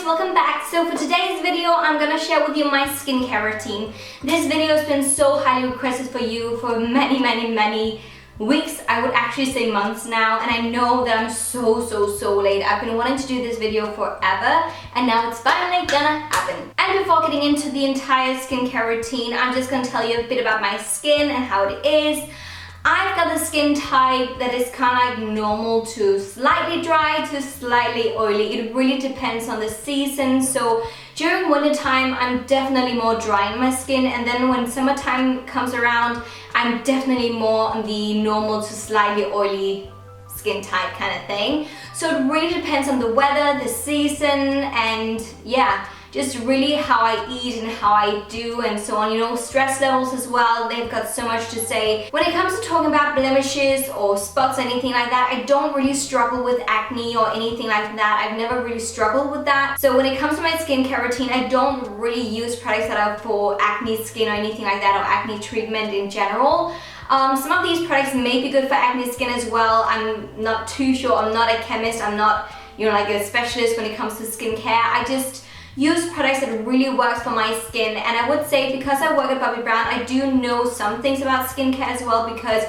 welcome back. So for today's video, I'm gonna share with you my skincare routine. This video has been so highly requested for you for many weeks. I would actually say months now, and I know that I'm so late. I've been wanting to do this video forever, and now it's finally gonna happen. And before getting into the entire skincare routine, I'm just gonna tell you a bit about my skin and how it is. I've got the skin type that is kind of like normal to slightly dry to slightly oily. It really depends on the season. So during winter time, I'm definitely more dry in my skin, and then when summertime comes around, I'm definitely more on the normal to slightly oily skin type kind of thing. So it really depends on the weather, the season, and yeah, just really how I eat and how I do and so on. You know, stress levels as well, they've got so much to say. When it comes to talking about blemishes or spots or anything like that, I don't really struggle with acne or anything like that. I've never really struggled with that. So when it comes to my skincare routine, I don't really use products that are for acne skin or anything like that, or acne treatment in general. Some of these products may be good for acne skin as well. I'm not too sure. I'm not a chemist. I'm not, you know, like a specialist when it comes to skincare. I just use products that really works for my skin, and I would say because I work at Bobbi Brown, I do know some things about skincare as well, because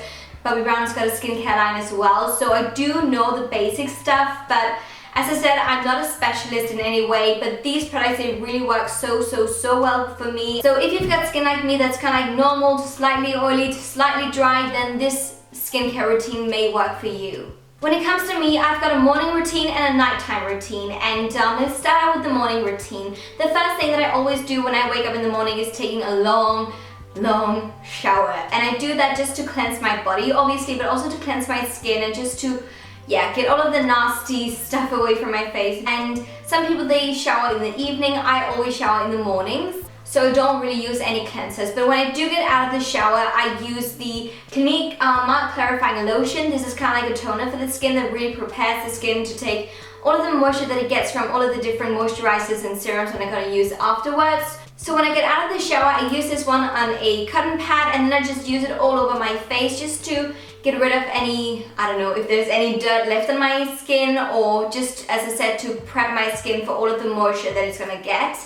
Bobbi Brown's got a skincare line as well, so I do know the basic stuff. But as I said, I'm not a specialist in any way, but these products, they really work so well for me. So if you've got skin like me that's kind of like normal to slightly oily to slightly dry, then this skincare routine may work for you. When it comes to me, I've got a morning routine and a nighttime routine, and let's start out with the morning routine. The first thing that I always do when I wake up in the morning is taking a long shower, and I do that just to cleanse my body obviously, but also to cleanse my skin and just to get all of the nasty stuff away from my face. And some people, they shower in the evening. I always shower in the mornings, so I don't really use any cleansers. But when I do get out of the shower, I use the CLINIQUE Mark Clarifying Lotion. This is kind of like a toner for the skin that really prepares the skin to take all of the moisture that it gets from all of the different moisturizers and serums that I'm going to use afterwards. So when I get out of the shower, I use this one on a cotton pad, and then I just use it all over my face just to get rid of any, I don't know, if there's any dirt left on my skin, or just, as I said, to prep my skin for all of the moisture that it's going to get.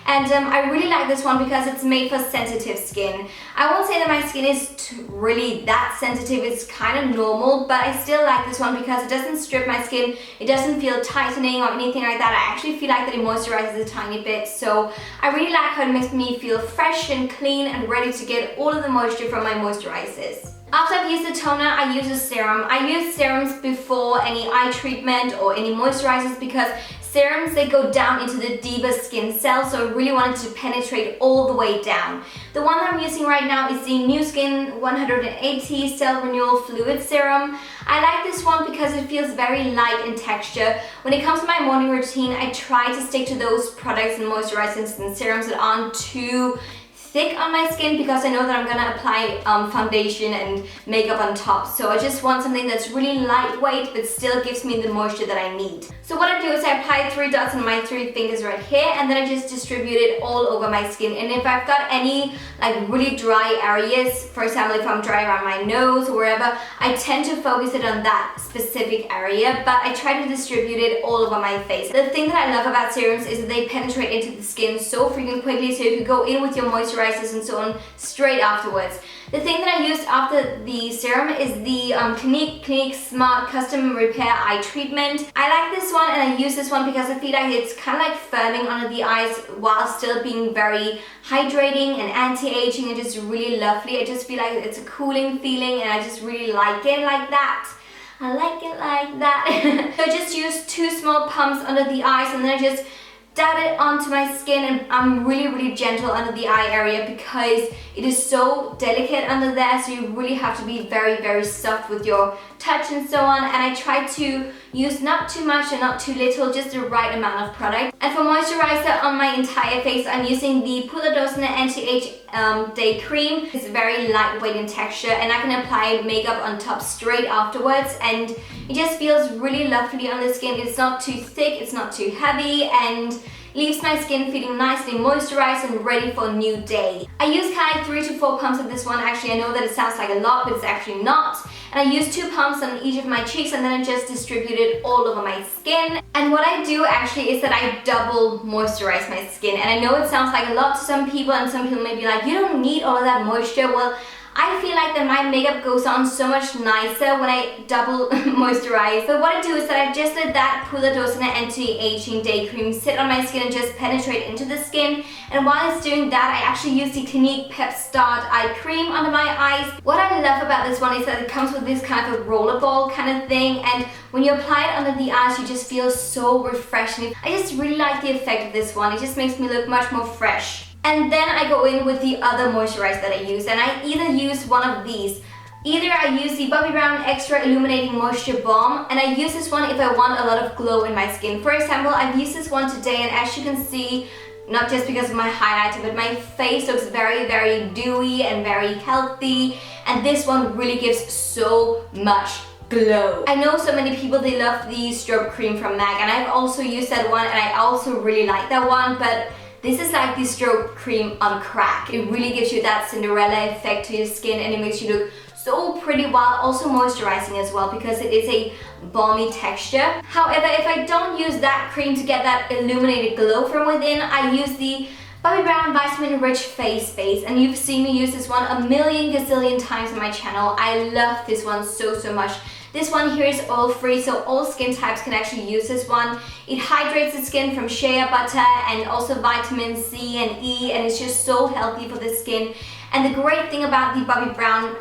And I really like this one because it's made for sensitive skin. I won't say that my skin is really that sensitive, it's kind of normal, but I still like this one because it doesn't strip my skin, it doesn't feel tightening or anything like that. I actually feel like that it moisturizes a tiny bit, so I really like how it makes me feel fresh and clean and ready to get all of the moisture from my moisturizers. After I've used the toner, I use a serum. I use serums before any eye treatment or any moisturizers because serums, they go down into the deeper skin cells, so I really wanted to penetrate all the way down. The one that I'm using right now is the New Skin 180 Cell Renewal Fluid Serum. I like this one because it feels very light in texture. When it comes to my morning routine, I try to stick to those products and moisturizers and serums that aren't too thick on my skin, because I know that I'm gonna apply foundation and makeup on top. So I just want something that's really lightweight but still gives me the moisture that I need. So what I do is I apply 3 dots on my 3 fingers right here, and then I just distribute it all over my skin. And if I've got any like really dry areas, for example if I'm dry around my nose or wherever, I tend to focus it on that specific area, but I try to distribute it all over my face. The thing that I love about serums is that they penetrate into the skin so freaking quickly, so you can go in with your moisturizer and so on straight afterwards. The thing that I used after the serum is the Clinique Smart Custom Repair Eye Treatment. I like this one, and I use this one because I feel like it's kind of like firming under the eyes while still being very hydrating and anti-aging and just really lovely. I just feel like it's a cooling feeling, and I just really like it like that. I like it like that. So I just use 2 small pumps under the eyes, and then I just dab it onto my skin, and I'm really gentle under the eye area because it is so delicate under there, so you really have to be very soft with your touch and so on. And I try to use not too much and not too little, just the right amount of product. And for moisturizer on my entire face, I'm using the PUDDERDAASERNE Anti-Age Day Cream. It's very lightweight in texture, and I can apply makeup on top straight afterwards, and it just feels really lovely on the skin. It's not too thick, it's not too heavy, and Leaves my skin feeling nicely moisturized and ready for a new day. I use kind of 3 to 4 pumps of this one. Actually, I know that it sounds like a lot, but it's actually not. And I use 2 pumps on each of my cheeks, and then I just distribute it all over my skin. And what I do actually is that I double moisturize my skin. And I know it sounds like a lot to some people, and some people may be like, you don't need all of that moisture. Well, I feel like that my makeup goes on so much nicer when I double moisturize. But what I do is that I just let that PUDDERDAASERNE Anti-Aging Day Cream sit on my skin and just penetrate into the skin. And while it's doing that, I actually use the CLINIQUE PEP-START Eye Cream under my eyes. What I love about this one is that it comes with this kind of a rollerball kind of thing, and when you apply it under the eyes, you just feel so refreshing. I just really like the effect of this one. It just makes me look much more fresh. And then I go in with the other moisturizer that I use, and I either use one of these. Either I use the Bobbi Brown Extra Illuminating Moisture Balm, and I use this one if I want a lot of glow in my skin. For example, I've used this one today, and as you can see, not just because of my highlighter, but my face looks very, very dewy and very healthy, and this one really gives so much glow. I know so many people, they love the strobe cream from MAC, and I've also used that one, and I also really like that one, but this is like the strobe cream on crack. It really gives you that Cinderella effect to your skin, and it makes you look so pretty while also moisturizing as well, because it is a balmy texture. However, if I don't use that cream to get that illuminated glow from within, I use the Bobbi Brown Vitamin Rich Face Base, and you've seen me use this one a million gazillion times on my channel. I love this one so much. This one here is oil-free, so all skin types can actually use this one. It hydrates the skin from shea butter and also vitamin C and E, and it's just so healthy for the skin. And the great thing about the Bobbi Brown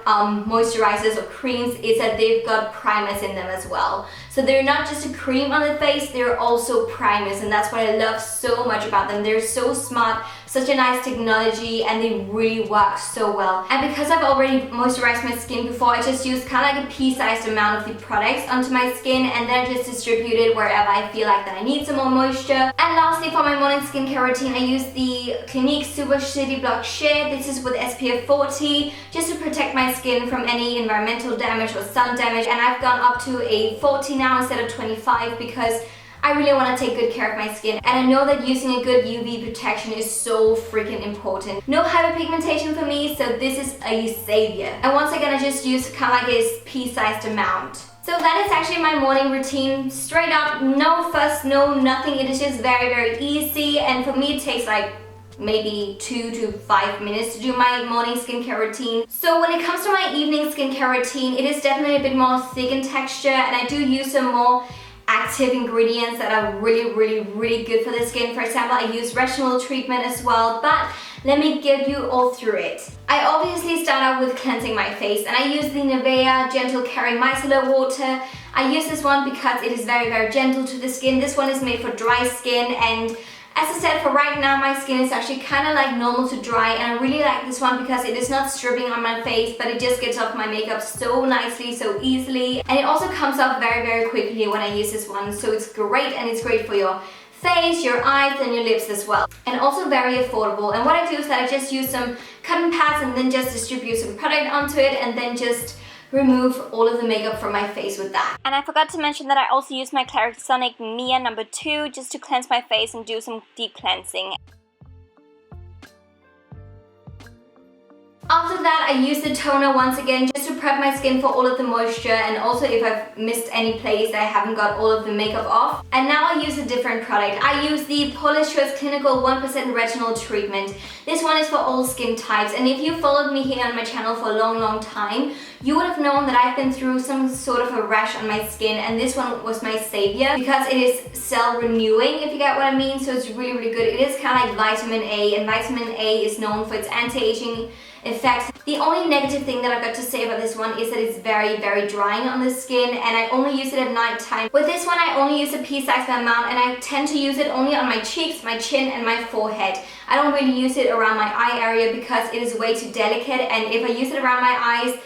moisturizers or creams is that they've got primers in them as well. So they're not just a cream on the face, they're also primers, and that's what I love so much about them. They're so smart, such a nice technology, and they really work so well. And because I've already moisturized my skin before, I just use kind of like a pea-sized amount of the products onto my skin, and then I just distribute it wherever I feel like that I need some more moisture. And lastly, for my morning skincare routine, I use the Clinique Super City Block Sheer. This is with SPF 40, just to protect my skin from any environmental damage or sun damage, and I've gone up to a 40 now instead of 25 because I really want to take good care of my skin, and I know that using a good UV protection is so freaking important. No hyperpigmentation for me, so this is a savior. And once again, I just use kind of like a pea-sized amount. So that is actually my morning routine. Straight up, no fuss, no nothing. It is just very easy, and for me it takes like maybe 2 to 5 minutes to do my morning skincare routine. So when it comes to my evening skincare routine, it is definitely a bit more thick in texture, and I do use some more active ingredients that are really good for the skin. For example, I use retinol treatment as well, but let me get you all through it. I obviously start out with cleansing my face, and I use the NIVEA Gentle Caring Micellar Water. I use this one because it is very gentle to the skin. This one is made for dry skin, and as I said, for right now, my skin is actually kind of like normal to dry, and I really like this one because it is not stripping on my face, but it just gets off my makeup so nicely, so easily. And it also comes off very quickly when I use this one, so it's great, and it's great for your face, your eyes, and your lips as well. And also very affordable. And what I do is that I just use some cotton pads and then just distribute some product onto it, and then just remove all of the makeup from my face with that. And I forgot to mention that I also use my CLARISONIC Mia No. 2 just to cleanse my face and do some deep cleansing. After that, I use the toner once again just to prep my skin for all of the moisture, and also if I've missed any place that I haven't got all of the makeup off. And now I use a different product. I use the PAULA'S Clinical 1% Retinol Treatment. This one is for all skin types, and if you followed me here on my channel for a long time, you would have known that I've been through some sort of a rash on my skin, and this one was my savior because it is cell renewing, if you get what I mean. So it's really good. It is kind of like vitamin A, and vitamin A is known for its anti-aging effect. The only negative thing that I've got to say about this one is that it's very drying on the skin, and I only use it at night time. With this one, I only use a pea-sized amount, and I tend to use it only on my cheeks, my chin, and my forehead. I don't really use it around my eye area because it is way too delicate, and if I use it around my eyes,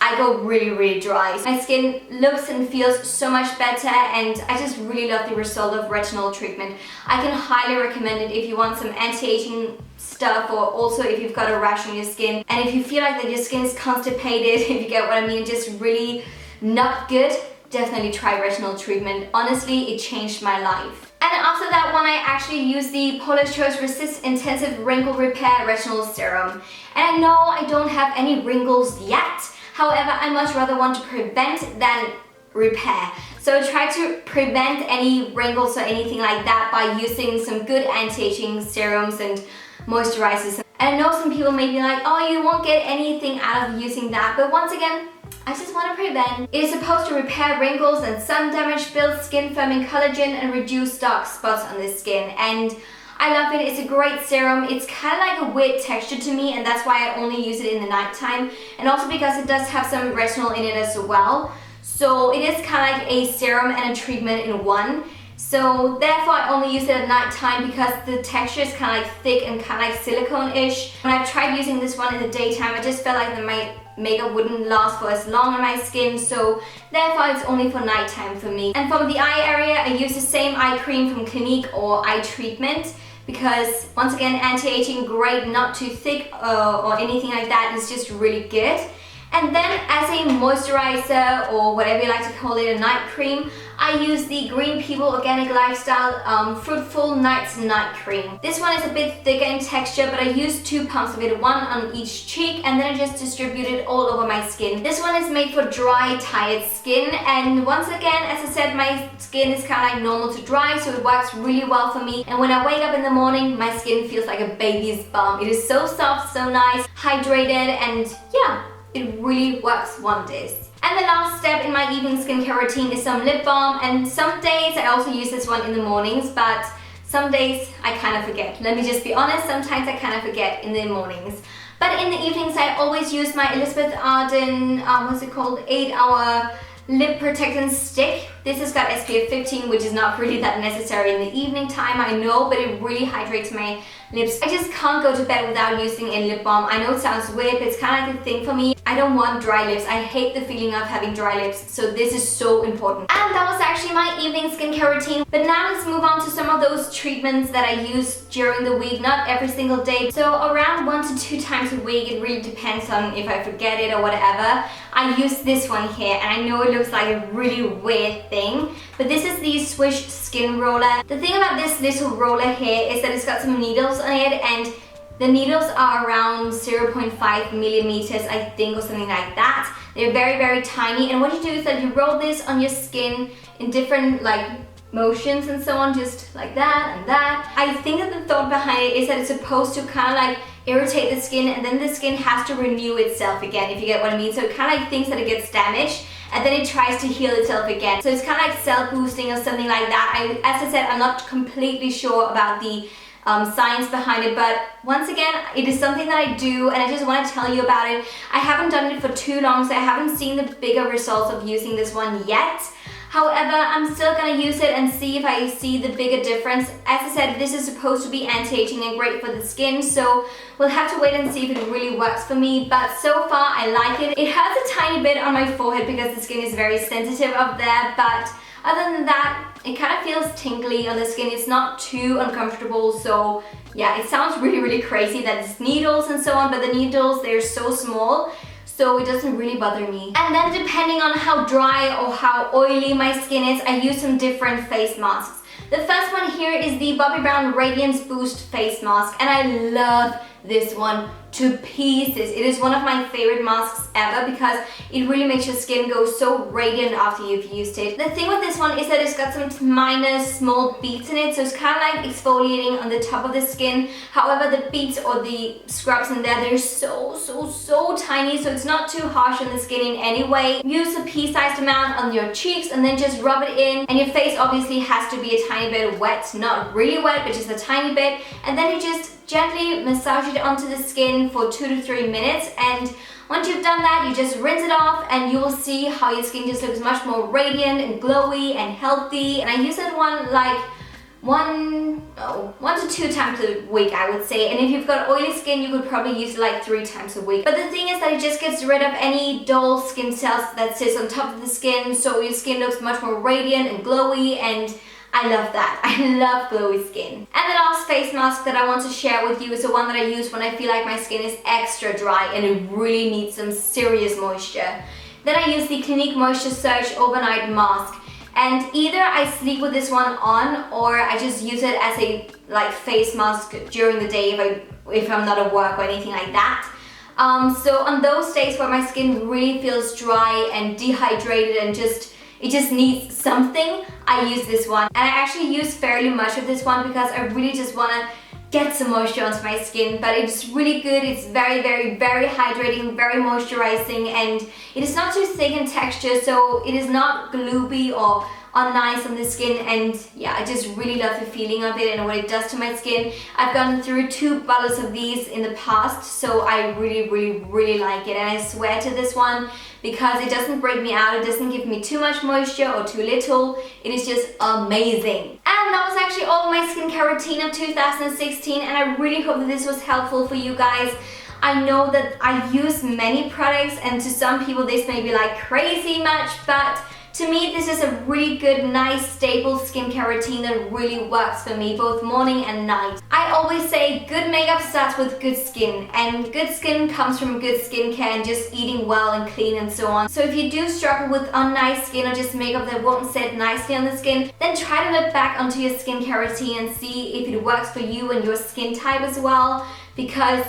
I go really dry. My skin looks and feels so much better, and I just really love the result of retinol treatment. I can highly recommend it if you want some anti-aging stuff, or also if you've got a rash on your skin, and if you feel like that your skin is constipated, if you get what I mean, just really not good, definitely try retinol treatment. Honestly, it changed my life. And after after that one, I actually used the Paula's Choice Resist Intensive Wrinkle Repair Retinol Serum. And I know I don't have any wrinkles yet. However, I much rather want to prevent than repair. So try to prevent any wrinkles or anything like that by using some good anti-aging serums and moisturizers. And I know some people may be like, oh, you won't get anything out of using that. But once again, I just want to prevent. It is supposed to repair wrinkles and sun damage, build skin firming collagen, and reduce dark spots on the skin. And I love it. It's a great serum. It's kind of like a weird texture to me, and that's why I only use it in the nighttime. And also because it does have some retinol in it as well. So it is kind of like a serum and a treatment in one. So therefore I only use it at night time because the texture is kind of like thick and kind of like silicone-ish. When I've tried using this one in the daytime, I just felt like my makeup wouldn't last for as long on my skin, so therefore it's only for nighttime for me. And for the eye area, I use the same eye cream from Clinique or eye treatment because once again, anti-aging, great, not too thick or anything like that. It's just really good. And then as a moisturizer, or whatever you like to call it, a night cream, I use the Green People Organic Lifestyle Fruitful Nights Night Cream. This one is a bit thicker in texture, but I use 2 pumps of it, one on each cheek, and then I just distribute it all over my skin. This one is made for dry, tired skin, and once again, as I said, my skin is kind of like normal to dry, so it works really well for me. And when I wake up in the morning, my skin feels like a baby's bum. It is so soft, so nice, hydrated, and yeah, it really works wonders. And the last step in my evening skincare routine is some lip balm, and some days I also use this one in the mornings, but some days I kind of forget. Let me just be honest, sometimes I kind of forget in the mornings. But in the evenings I always use my Elizabeth Arden, what's it called, 8-hour lip protectant stick. This has got SPF 15, which is not really that necessary in the evening time, I know, but it really hydrates my lips. I just can't go to bed without using a lip balm. I know it sounds weird, but it's kind of like a thing for me. I don't want dry lips. I hate the feeling of having dry lips, so this is so important. And that was actually my evening skincare routine. But now let's move on to some of those treatments that I use during the week, not every single day. So around 1 to 2 times a week, it really depends on if I forget it or whatever. I use this one here, and I know it looks like a really weird thing, but this is the Swish Skin Roller. The thing about this little roller here is that it's got some needles on it, and the needles are around 0.5 millimeters, I think, or something like that. They're very, very tiny, and what you do is that you roll this on your skin in different motions and so on, just like that and that. I think that the thought behind it is that it's supposed to kind of like irritate the skin, and then the skin has to renew itself again, if you get what I mean. So it kind of like thinks that it gets damaged, and then it tries to heal itself again. So it's kind of like cell boosting or something like that. As I said, I'm not completely sure about the science behind it, but once again, it is something that I do, and I just want to tell you about it. I haven't done it for too long, so I haven't seen the bigger results of using this one yet. However, I'm still gonna use it and see if I see the bigger difference. As I said, this is supposed to be anti-aging and great for the skin, so we'll have to wait and see if it really works for me. But so far, I like it. It hurts a tiny bit on my forehead because the skin is very sensitive up there, but other than that, it kind of feels tingly on the skin. It's not too uncomfortable, so yeah, it sounds really, really crazy that it's needles and so on, but the needles, they're so small, so it doesn't really bother me. And then depending on how dry or how oily my skin is, I use some different face masks. The first one here is the Bobbi Brown Radiance Boost Face Mask, and I love this one to pieces. It is one of my favorite masks ever because it really makes your skin go so radiant after you've used it. The thing with this one is that it's got some minor small beads in it, so it's kind of like exfoliating on the top of the skin. However, the beads or the scrubs in there, they're so tiny, so it's not too harsh on the skin in any way. Use a pea-sized amount on your cheeks and then just rub it in, and your face obviously has to be a tiny bit wet, not really wet, but just a tiny bit, and then you just gently massage it onto the skin for 2 to 3 minutes, and once you've done that, you just rinse it off, and you will see how your skin just looks much more radiant and glowy and healthy. And I use that one like 1 to 2 times a week, I would say, and if you've got oily skin, you could probably use it like 3 times a week. But the thing is that it just gets rid of any dull skin cells that sits on top of the skin, so your skin looks much more radiant and glowy, and I love that. I love glowy skin. And the last face mask that I want to share with you is the one that I use when I feel like my skin is extra dry and it really needs some serious moisture. Then I use the Clinique Moisture Surge Overnight Mask. And either I sleep with this one on, or I just use it as a like face mask during the day if I'm not at work or anything like that. So on those days where my skin really feels dry and dehydrated and it just needs something, I use this one. And I actually use fairly much of this one because I really just want to get some moisture onto my skin, but it's really good. It's very, very, very hydrating, very moisturizing, and it is not too thick in texture, so it is not gloopy or unnice on the skin. And yeah, I just really love the feeling of it and what it does to my skin. I've gone through 2 bottles of these in the past, so I really, really, really like it, and I swear to this one because it doesn't break me out, it doesn't give me too much moisture or too little. It is just amazing. And that was actually all of my skincare routine of 2016, and I really hope that this was helpful for you guys. I know that I use many products, and to some people this may be like crazy much, but to me, this is a really good, nice, staple skincare routine that really works for me, both morning and night. I always say good makeup starts with good skin, and good skin comes from good skincare and just eating well and clean and so on. So if you do struggle with unnice skin or just makeup that won't sit nicely on the skin, then try to look back onto your skincare routine and see if it works for you and your skin type as well, because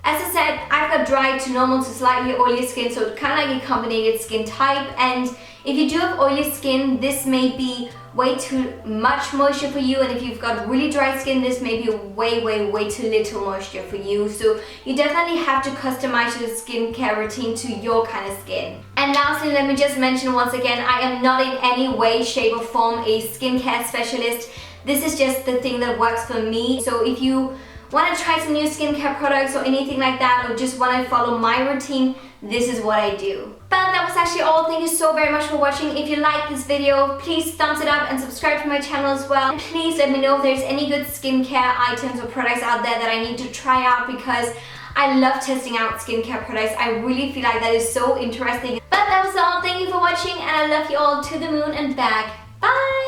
as I said, I've got dry to normal to slightly oily skin, so it's kind of like a combined skin type. And if you do have oily skin, this may be way too much moisture for you, and if you've got really dry skin, this may be way, way, way too little moisture for you. So you definitely have to customize your skincare routine to your kind of skin. And lastly, let me just mention once again, I am not in any way, shape or form a skincare specialist. This is just the thing that works for me. So if you want to try some new skincare products or anything like that, or just want to follow my routine, this is what I do. But that was actually all. Thank you so very much for watching. If you like this video, please thumbs it up and subscribe to my channel as well. And please let me know if there's any good skincare items or products out there that I need to try out, because I love testing out skincare products. I really feel like that is so interesting. But that was all. Thank you for watching, and I love you all to the moon and back. Bye!